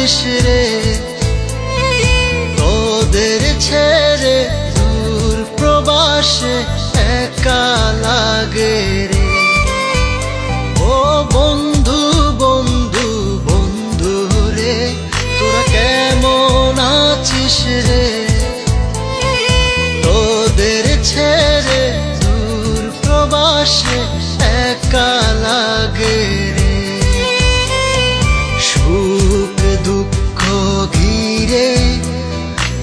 আছিস রে? তোদের ছেড়ে দূর প্রবাসে একা লাগে রে। ও বন্ধু বন্ধু বন্ধু রে, তোরা কেমন আছিস রে? তোদের ছেড়ে দূর প্রবাসে একা লাগে রে। সুখ দুঃখ ঘিরে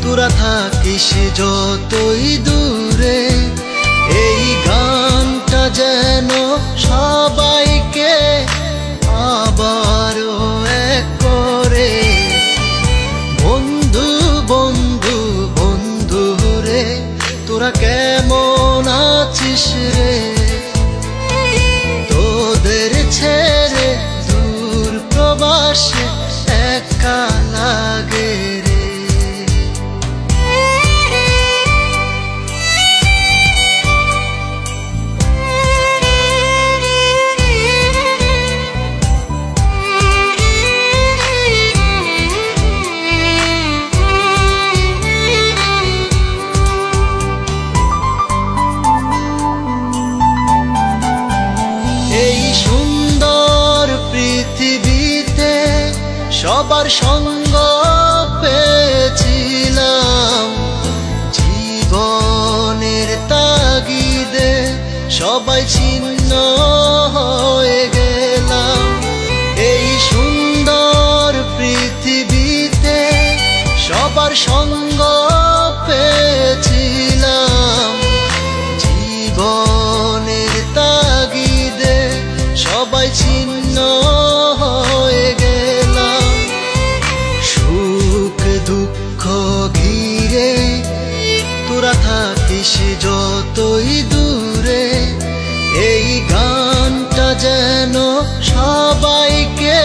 তোরা থাকিস যতই দূরে, এই গানটা যেন সবাইকে আবারও এক করে। বন্ধু বন্ধু বন্ধু রে, তোরা কেমন আছিস রে? তোদের ছেড়ে দূর প্রবাসে একা লাগে রে। এই সুন্দর পৃথিবীতে সবার সঙ্গ পেয়েছিলাম, জীবনের তাগিদে সবাই ছিন্ন হয়ে গেলাম। এই সুন্দর পৃথিবীতে সবার সঙ্গ পেয়েছিলাম, জীবনের তাগিদে সবাই ছিন্ন হয়ে গেলাম। সুখ দুঃখ ঘিরে তোরা থাকিস যতই দূরে, এই গানটা যেন সবাইকে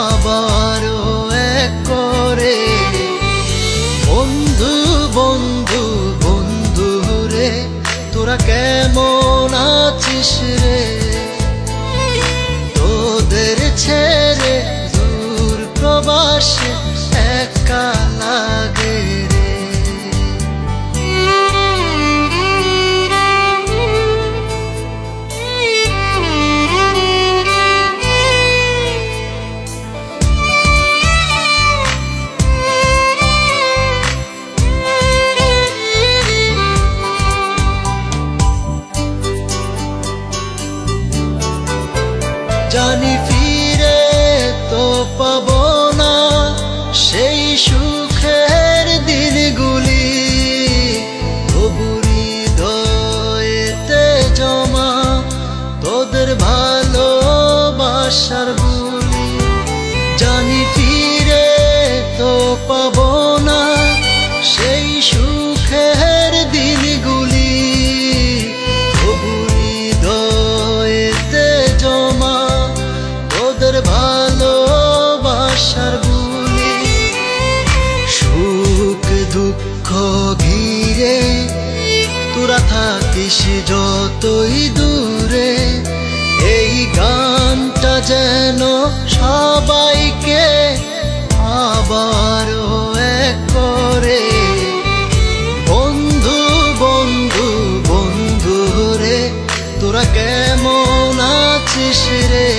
আবারও এক করে। বন্ধু বন্ধু বন্ধু রে, তোরা কেমন আছিস রে? তোদের ছেড়ে দূর প্রবাসে একা লাগে রে। জানি ফিরে তো পাবো না সেই সুখের দিনগুলি, তবু হৃদয়েতে জমা তোদের ভালোবাসার বুলি। জানি ফিরে তো পাবো না সেই সুখের দিনগুলি, তবু হৃদয়েতে জমা তোদের ভালোবাসার বুলি। সুখ দুঃখ ঘিরে তোরা থাকিস যতই দূরে, এই গানটা যেন সবাইকে আবারও এক করে। বন্ধু বন্ধু বন্ধু রে, তোরা কেমন আছিস রে?